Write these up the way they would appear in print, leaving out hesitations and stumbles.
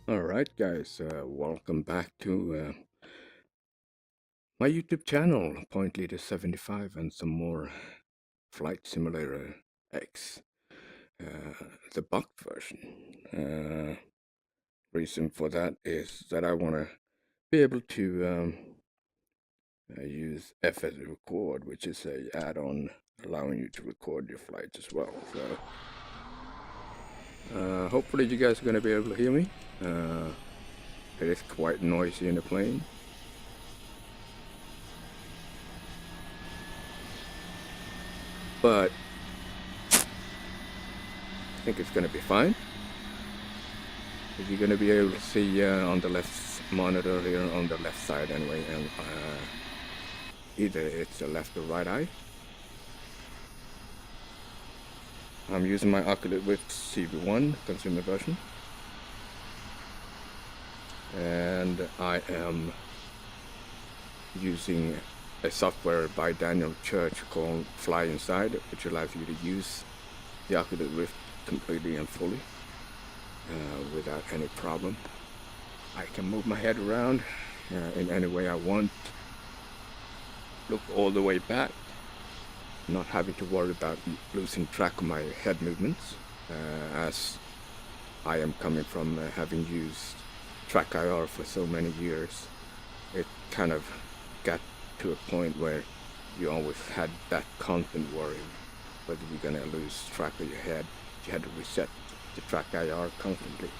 Alright guys, welcome back to my YouTube channel, Point Leader 75 and some more Flight Simulator X, the bugged version. Reason for that is that I want to be able to use FsX Record, which is a add-on allowing you to record your flights as well. So hopefully you guys are going to be able to hear me. It is quite noisy in the plane. But I think it's going to be fine. You're going to be able to see on the left monitor here, on the left side anyway, and either it's the left or right eye. I'm using my Oculus Rift CV1 consumer version, and I am using a software by Daniel Church called FlyInside, which allows you to use the Oculus Rift completely and fully without any problem. I can move my head around in any way I want, look all the way back, not having to worry about losing track of my head movements, as I am coming from having used track IR for so many years. It kind of got to a point where you always had that constant worry whether you're gonna lose track of your head. You had to reset the track IR constantly.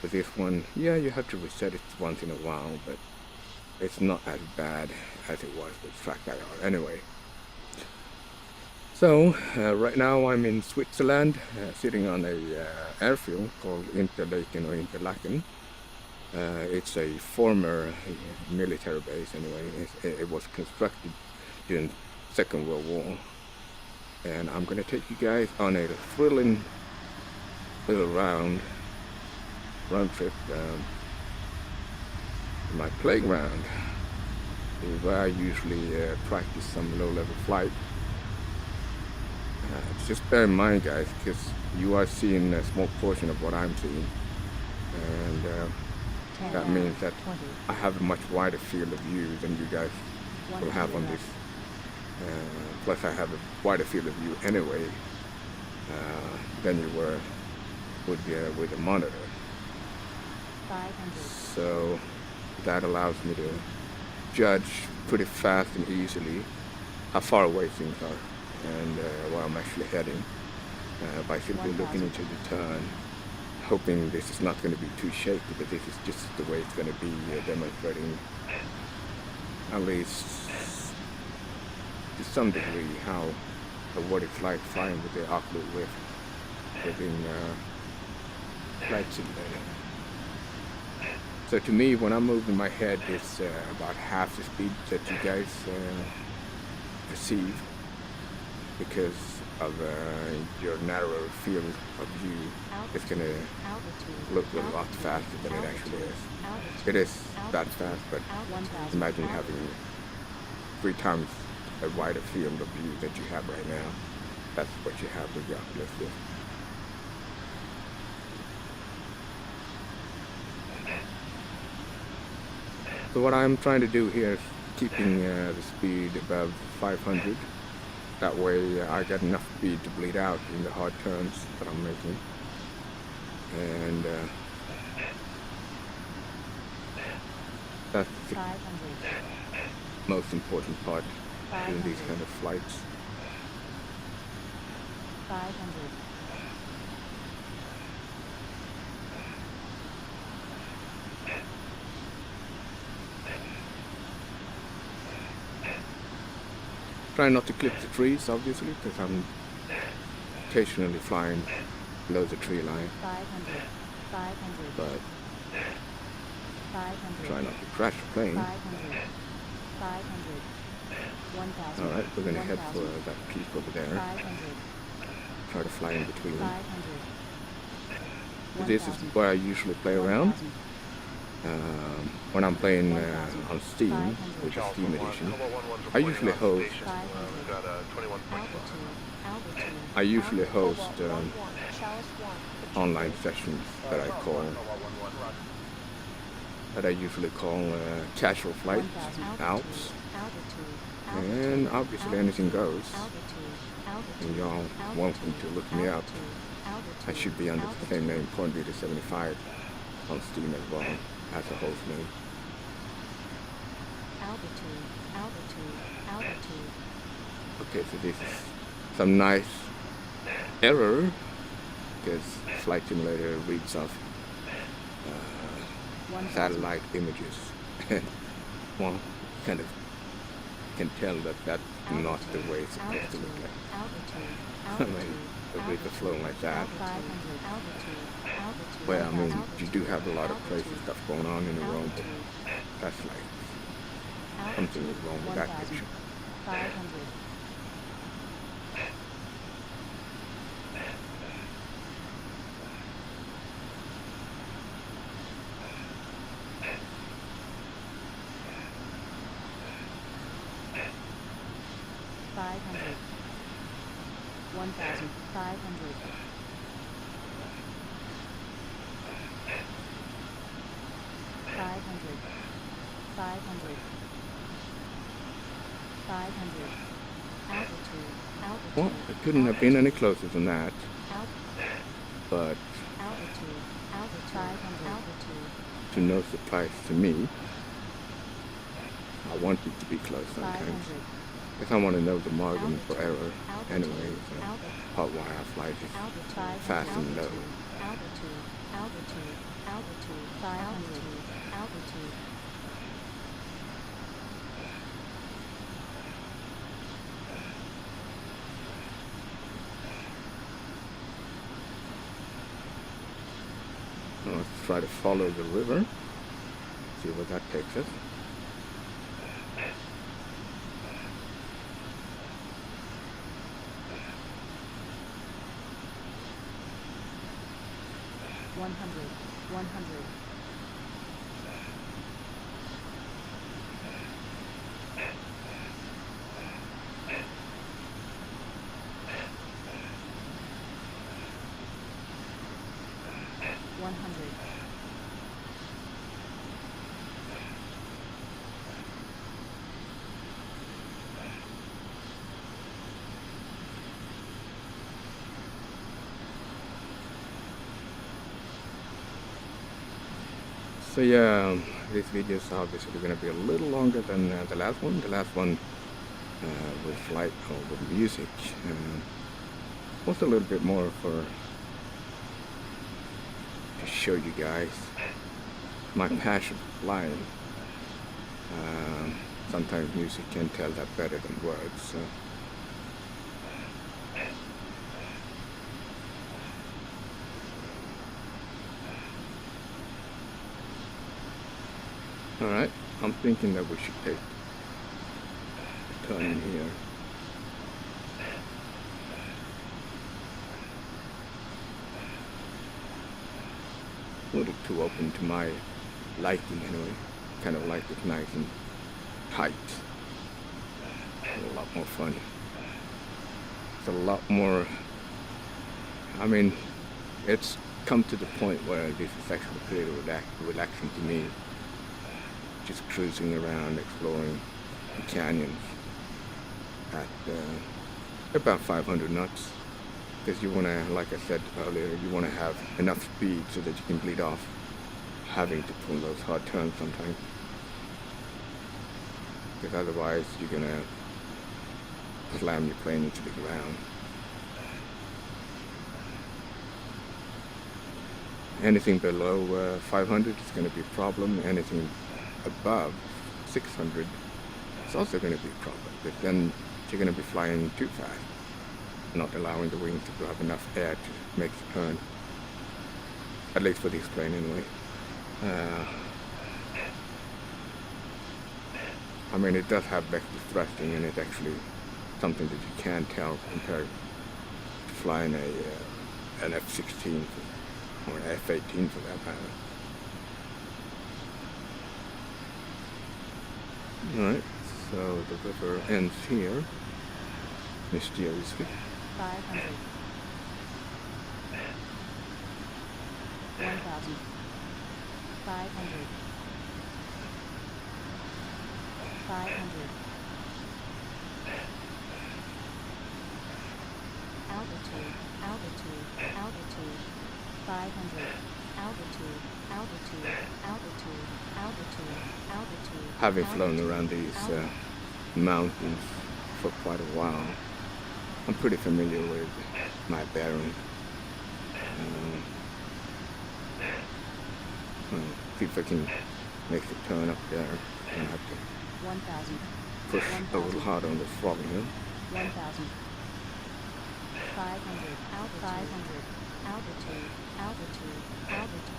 With this one, yeah, you have to reset it once in a while, but it's not as bad as it was with track IR anyway. So right now I'm in Switzerland, sitting on a airfield called Interlaken or Interlaken. It's a former military base anyway. It was constructed during the Second World War. And I'm going to take you guys on a thrilling little round trip to my playground, where I usually practice some low-level flight. Just bear in mind, guys, because you are seeing a small portion of what I'm seeing. And that means that I have a much wider field of view than you guys will have on this. Plus I have a wider field of view anyway than you would be with a monitor. So that allows me to judge pretty fast and easily how far away things are and where I'm actually heading by simply looking into the turn, hoping this is not going to be too shaky, but this is just the way it's going to be, demonstrating at least to some degree what it's like flying with the Oculus Rift within Flight Simulator. So to me, when I'm moving my head, it's about half the speed that you guys perceive, because of your narrow field of view. It's going to look a lot faster than it actually is. It is that fast, but imagine having 3 times a wider field of view that you have right now. That's what you have with the Oculus Rift. So what I'm trying to do here is keeping the speed above 500. That way I get enough speed to bleed out in the hard turns that I'm making. And that's the most important part in these kind of flights. 500. Try not to clip the trees, obviously, because I'm occasionally flying below the tree line. 500. 500. But 500. try not to crash the plane. 500. 500. 1,000. Alright, we're going to head for that peak over there. 500. Try to fly in between. 500. This is where I usually play around. When I'm playing on Steam, which is Steam Edition, I usually host online sessions that I call that I usually call casual flight, 1000 Alps, altitude, and obviously anything goes. altitude, And y'all welcome to look me up. I should be under the same name, Cornbeater 75 on Steam as well as a host name. altitude, altitude. Okay, so this is some nice error because Flight Simulator reads off 1000. satellite images. Well, kind of can tell that that's not the way it's supposed to look like. I mean, the river flowing like that. 500 altitude, Well, I mean, you do have a lot of crazy stuff going on in the room, but that's like something is wrong with that picture. 500. $500. 1,500. 500. 500. 500. Altitude. Well, it couldn't have been any closer than that, but Altitude. 500. Altitude. to no surprise to me, I want it to be close sometimes. 500. Because I want to know the margin for error anyway, so part why I fly just fast and low. Altitude. 500. Altitude. Now let's try to follow the river, see where that takes us. One hundred. 100. So yeah, this video is obviously going to be a little longer than the last one. The last one with flight or with music was a little bit more for to show you guys my passion for flying. Sometimes music can tell that better than words. So. Alright, I'm thinking that we should take a turn in here. A little too open to my liking anyway. Kind of like it nice and tight. A lot more fun. It's a lot more, I mean, it's come to the point where this is actually pretty relaxing to me. Just cruising around, exploring the canyons at about 500 knots. Because you want to, like I said earlier, you want to have enough speed so that you can bleed off having to pull those hard turns sometimes. Because otherwise you're going to slam your plane into the ground. Anything below 500 is going to be a problem. Anything above 600 it's also going to be a problem, but then you're going to be flying too fast, not allowing the wings to grab enough air to make the turn, at least for this plane anyway. I mean, it does have vector thrusting, and it's actually something that you can tell compared to flying an F-16 or an F-18 for that matter. Alright, so the river ends here, mysteriously. 500. 1,000. 500. 500. Altitude, altitude, altitude. 500. Altitude, altitude, altitude, altitude, altitude. Having flown altitude, around these altitude. mountains for quite a while, I'm pretty familiar with my bearing. See if I can make the turn up there. I have to 1,000. push a little hard on the throttle here. 1,000. 500. 500. Altitude, altitude, altitude.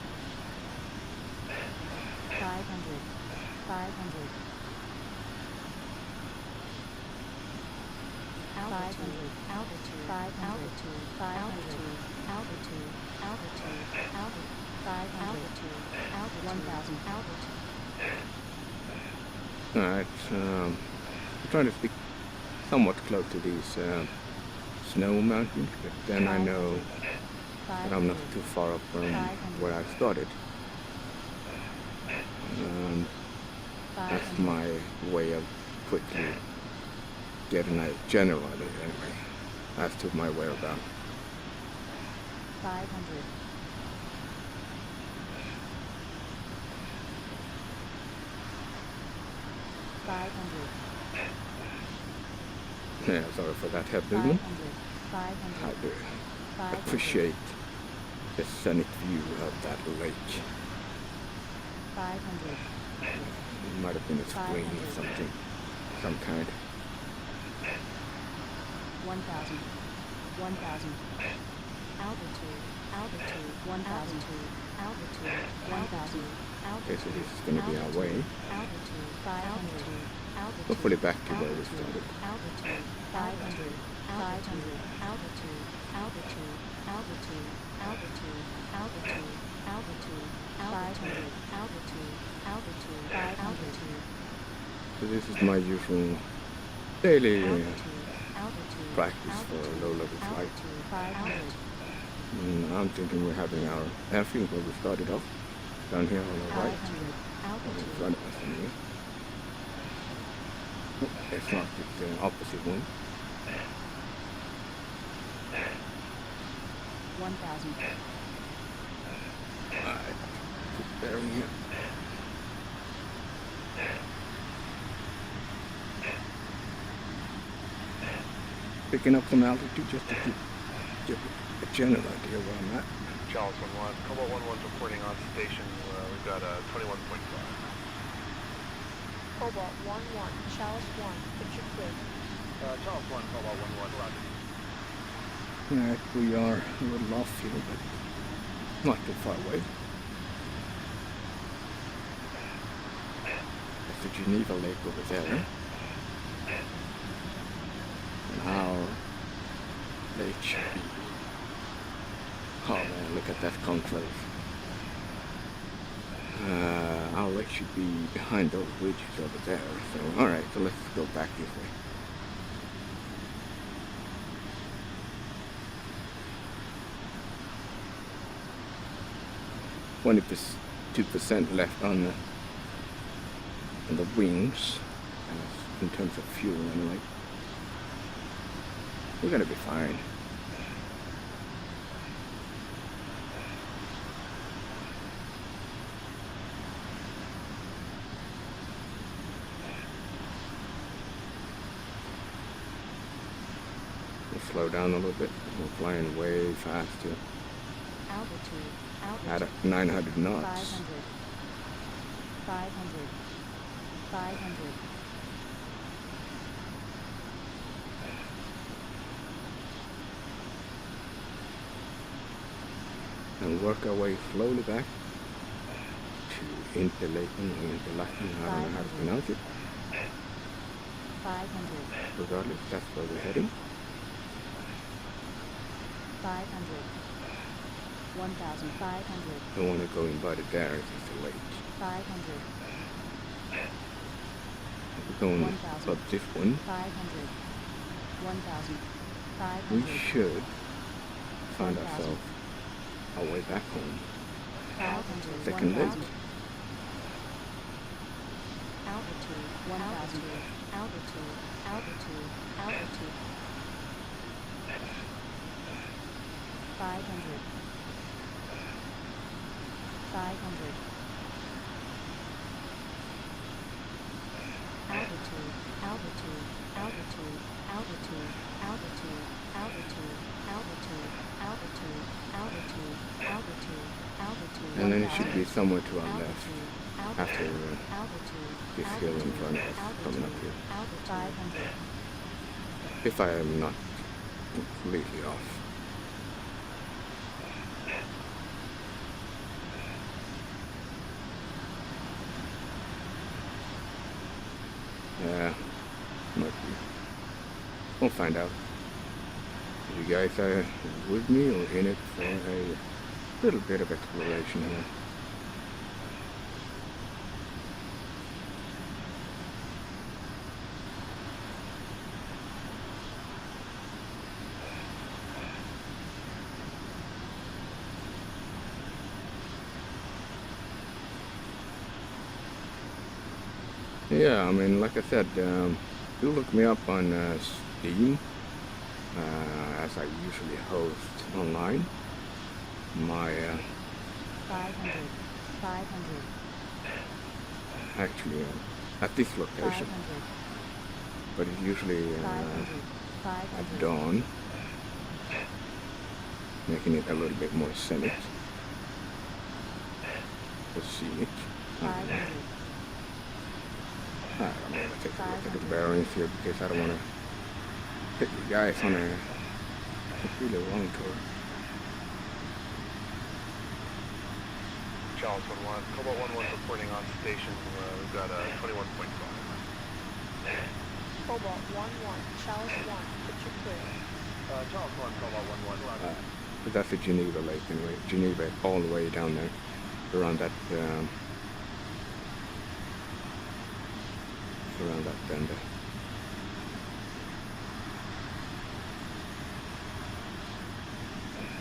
500. 500. Altitude, altitude, 500. 500. Altitude, altitude, altitude. 5 altitude, altitude, 1,000 altitude. Alright, I'm trying to stick somewhat close to these snow mountains, but then I know that I'm not too far up from where I started. That's my way of quickly getting a general idea anyway, as to my whereabouts. 500. 500. Yeah, sorry for that head movement. 500. I do 500. appreciate the scenic view of that lake. 500. It might have been a spring or something, some kind. 1,000. 1,000. Altitude, altitude, 1,000. Altitude, 1,000. Okay, so this is going to be our way. Altitude, 500. Altitude. Hopefully back to where we started. Altitude, 500. 500. Altitude, altitude, altitude, altitude, altitude, altitude, 500. Altitude, altitude, 500. So this is my usual daily Altitude, practice for a low-level flight. altitude, 500. I'm thinking we're having our airfield where we started off, down here on the right, 500. in Altitude, front of us from here. Oh, it's not, it's the opposite one. 1,000. Alright, put bearing here. Picking up some altitude just to get a general idea where I'm at. Charles 1-1, Cobalt 1-1 reporting on station. We've got 21.5. Cobalt 1-1, Charles 1, picture clear. Charles 1, Cobalt 1-1, roger. Alright, we are a little off here, but not too far away. That's the Geneva Lake over there. And our lake should be... Oh man, look at that contrast. Our lake should be behind those ridges over there. So, alright, so let's go back this way. $2% left on the wings, in terms of fuel anyway. We're gonna be fine. We'll slow down a little bit. We're flying way faster. Altitude, At altitude. 900 knots. 500. 500. 500. And work our way slowly back to Interlaken or Interlaken, I don't know how to pronounce it. 500. Regardless, that's where we're heading. 500. 1,500. Don't want to go invited there, it's too late. 500. We're going 1,000. up this one. 500. 1,000. We 500. should find 1,000. ourselves our way back home. 500. Second lake. 1,000. Altitude. altitude, 1,000 feet, altitude, altitude, altitude. 500. 500. Altitude, altitude, altitude, altitude, altitude, altitude, altitude, altitude, altitude, altitude, altitude. And then it should be somewhere to our left Altitude, after altitude, this hill in front of us coming up here. altitude, 500. If I am not completely off. Yeah, might be. We'll find out. If you guys are with me or in it for a little bit of exploration here. Yeah, I mean, like I said, do look me up on Steam, as I usually host online. My 500. 500. actually at this location, 500. but it's usually 500. at 500. dawn, making it a little bit more scenic. Scenic. 500. I'm going to take a look at the bearings here because I don't want to hit you guys on a completely wrong tour. Charles 1-1, Cobalt 1-1 reporting on station. We've got a 21.5. Cobalt 1-1, Chalice 1, picture clear. Charles 1, Cobalt 1-1. But that's the Geneva Lake anyway. Geneva all the way down there, around that bend there.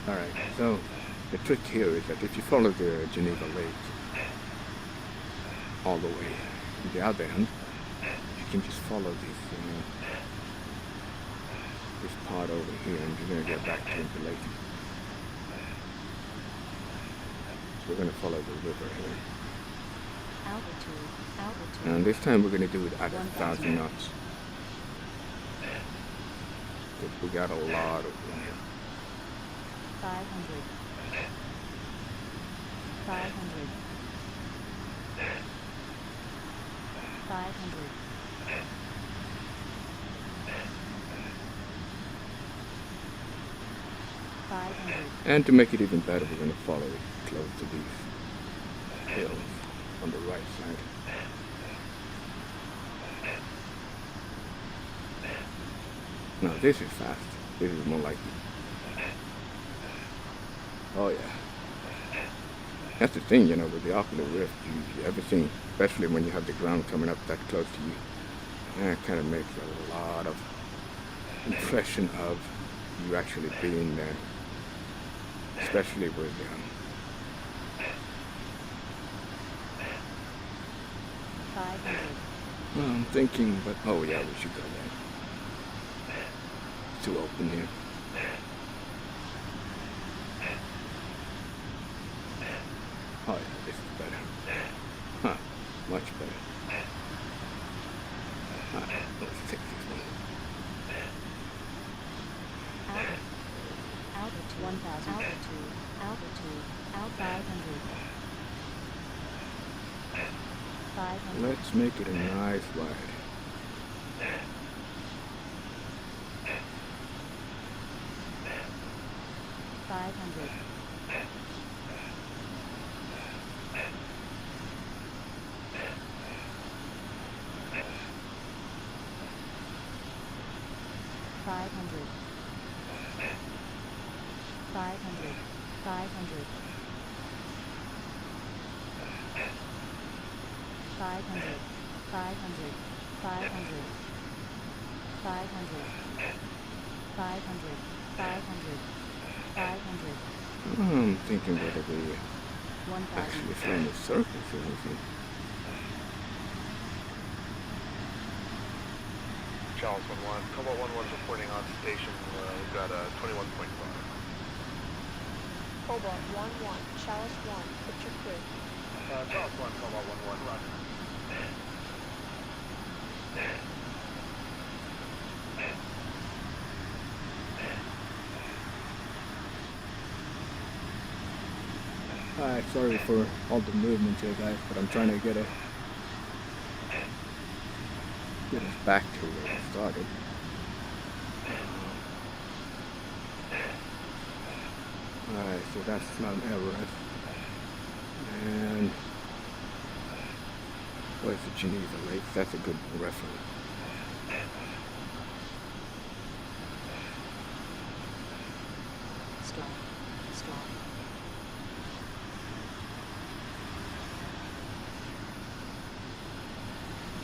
Alright, so the trick here is that if you follow the Geneva Lake all the way to the other end, you can just follow this part over here and you're going to get back to the lake. So we're going to follow the river here. Altitude, altitude. And this time we're going to do it at 1,000 knots. Because we got a lot of room here. 500. 500. 500. 500. And to make it even better, we're going to follow it close to these hills on the right side. Now this is fast. This is more like it. Oh yeah. That's the thing, you know, with the Oculus Rift, everything, especially when you have the ground coming up that close to you, that kind of makes a lot of impression of you actually being there. Especially with 500. well, I'm thinking, but oh yeah, we should go there. It's too open here. Oh yeah, this is better. Huh, much better. Alright, let's take this one. Altitude, 1,000. Altitude, altitude, 500. 500. Let's make it a nice ride. 500. 500. 500. 500. 500. 500. 500. 500. 500. 500. 500. I'm thinking whether we 1,000. actually fly in a circle or anything. Chalice 1-1. Cobalt 1-1's reporting on station. We've got a 21.5. Cobalt 1-1, Chalice 1, picture clear. Chalice 1, Cobalt 1-1, roger. Alright, sorry for all the movement here, guys, but I'm trying to get us back to where I started. Alright, so that's Mount Everest. And where's the Geneva Lake? That's a good reference. Stop. Stop.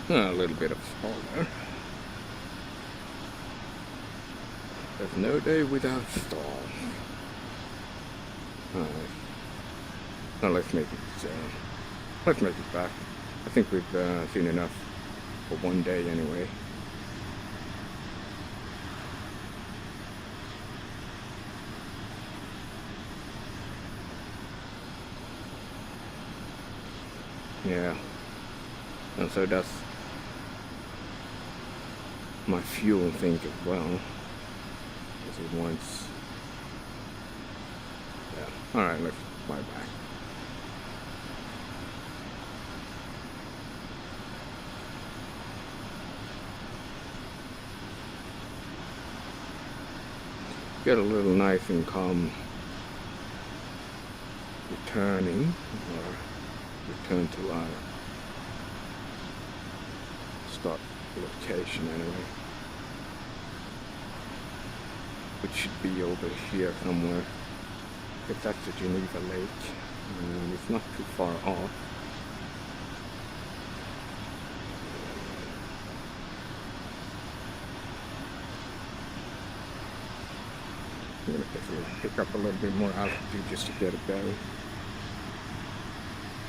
A little bit of fall there. There's no day without storm. Alright. Now let's make it back. I think we've seen enough for one day anyway. Yeah. And so that's my fuel thing as well. Because it wants. Yeah. Alright, let's fly back. Get a little nice and calm return to our start location anyway, which should be over here somewhere, if that's the Geneva Lake, and it's not too far off. I'm gonna pick up a little bit more altitude just to get a better.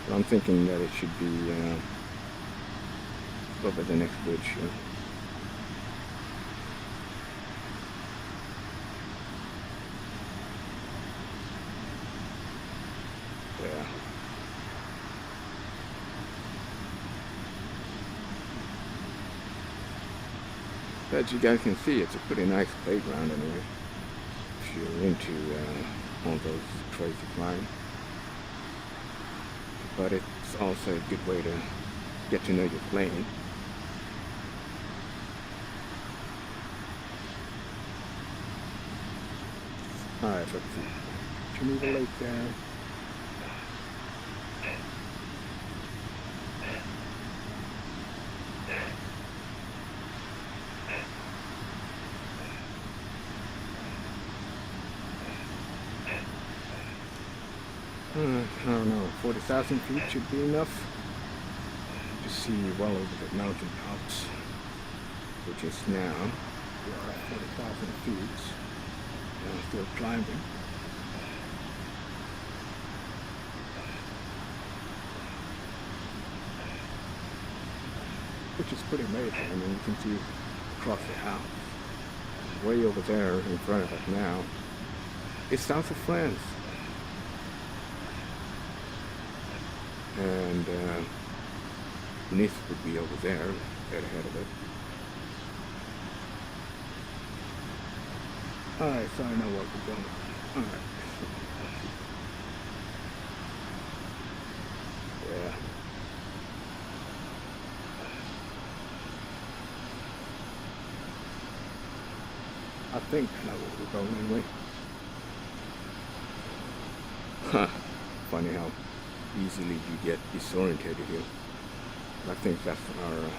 But I'm thinking that it should be over the next bridge here. Yeah. As you guys can see, it's a pretty nice playground anyway. If you're into all those crazy flying. But it's also a good way to get to know your plane. Alright, let's see. Geneva Lake there. I don't know, 40,000 feet should be enough to see well over the mountain Alps, which is now, we are at 40,000 feet, and I'm still climbing. Which is pretty amazing. I mean, you can see across the Alps, way over there in front of us now, is south of France. And Nice would be over there, right ahead of it. Alright, so I know where we're going. Alright. Yeah. I think I know where we're going anyway. Huh. Funny how easily you get disorientated here. I think that's our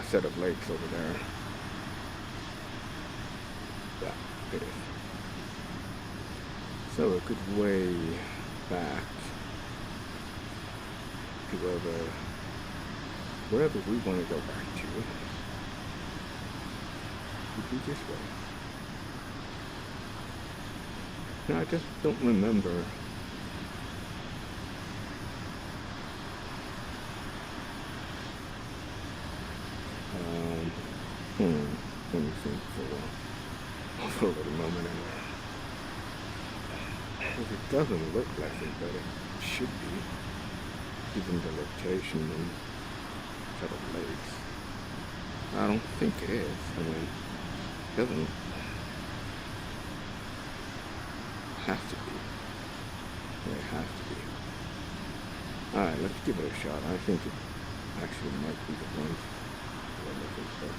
set of lakes over there. Yeah, it is. So a good way back to wherever we want to go back to would be this way. Now I just don't remember think, for a little moment anyway. Because it doesn't look like it, but it should be, given the location and set of lakes. I don't think it is. I mean, it doesn't have to be. It has to be. Alright, let's give it a shot. I think it actually might be the one we're looking for.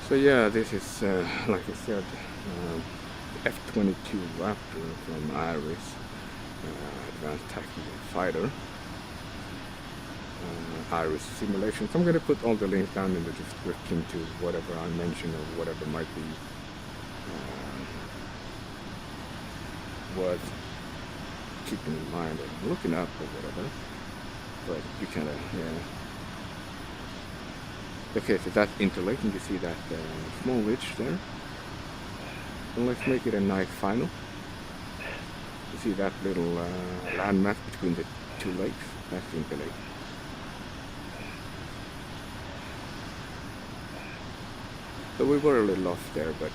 So yeah, this is, like I said, F22 Raptor from Iris, Advanced Tactical Fighter, Iris simulation. So I'm going to put all the links down in the description to whatever I mentioned or whatever might be worth keeping in mind or looking up or whatever. But you kind of, yeah. Okay, so that's interlaking. You see that small ridge there? And let's make it a nice final. You see that little landmass between the two lakes? That's interlaking. So we were a little off there, but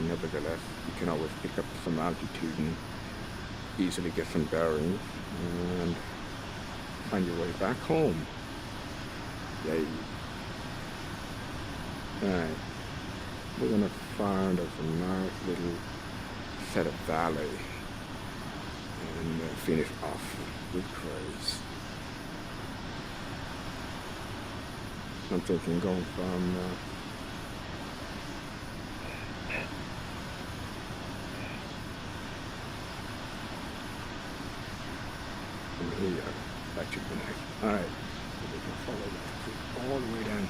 nevertheless, you can always pick up some altitude and easily get some bearings and find your way back home. Yay. Alright, we're gonna find us a nice little set of valley and finish off with cruise. I'm thinking going from here, that should be nice. Alright, so we can follow that creek all the way down.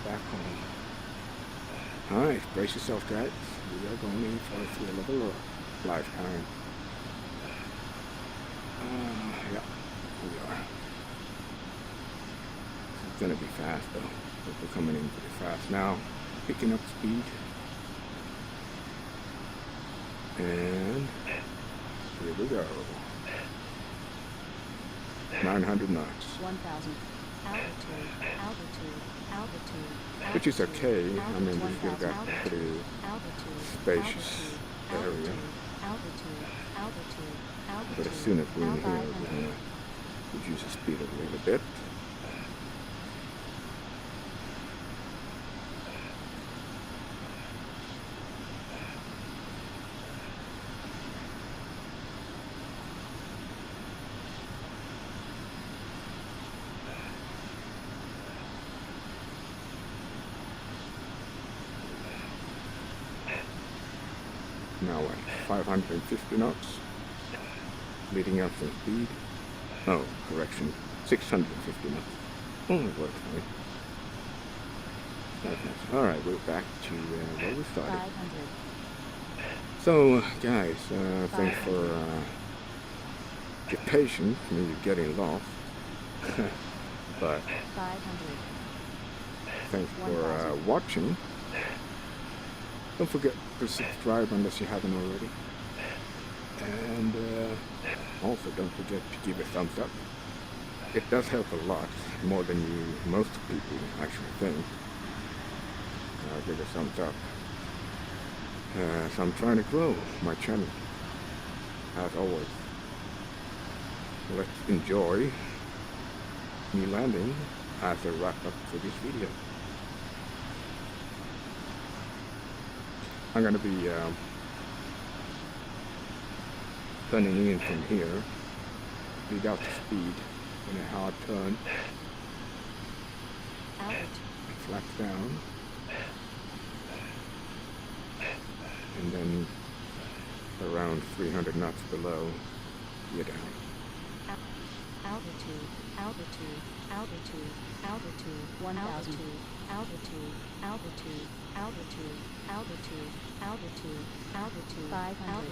Back home. Alright, brace yourself guys. We are going in for a thrill of a lifetime. Yeah, we are. It's gonna be fast though. We're coming in pretty fast now. Picking up speed. And here we go. 900 knots. 1,000. Altitude. Which is okay. I mean, we still got a pretty spacious area. But as soon as we're in here, we're going to reduce the speed a little bit. Now at 550 knots, leading up some speed. Oh, correction, 650 knots. Oh, it worked fine. That's nice. All right, we're back to where we started. 500. So, guys, thanks for your patience, me getting lost. But 500. thanks for watching. Don't forget to subscribe unless you haven't already. And also don't forget to give a thumbs up. It does help a lot, more than most people actually think. Give a thumbs up. So I'm trying to grow my channel, as always. Let's enjoy me landing as a wrap up for this video. I'm going to be turning in from here, lead out to speed in a hard turn, flat down, and then around 300 knots below, you're down. Altitude. 1,000. Altitude. 500.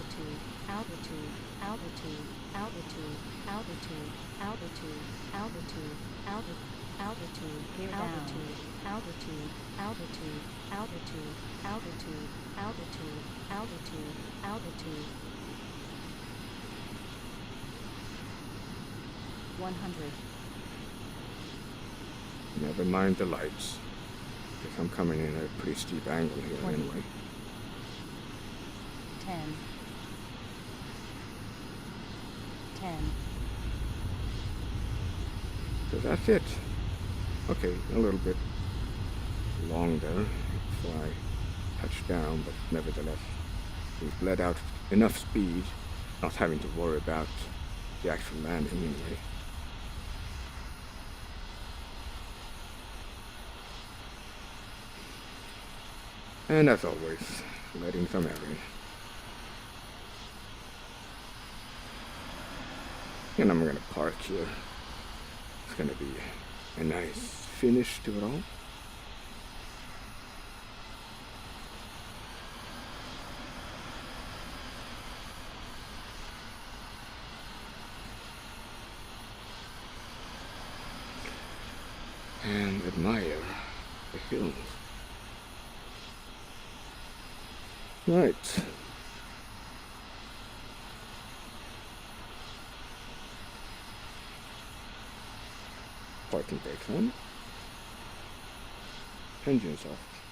Altitude. Clear down. altitude, altitude, altitude, altitude, altitude, altitude, altitude. 100. Never mind the lights, because I'm coming in at a pretty steep angle here 20. anyway. 10. 10. So that's it. Okay, a little bit long there before I touch down, but nevertheless, we've let out enough speed, not having to worry about the actual landing anyway. And as always, letting some air in. And I'm gonna park here. It's gonna be a nice finish to it all. And admire the hills. Right. Parking brakes on. Engines off.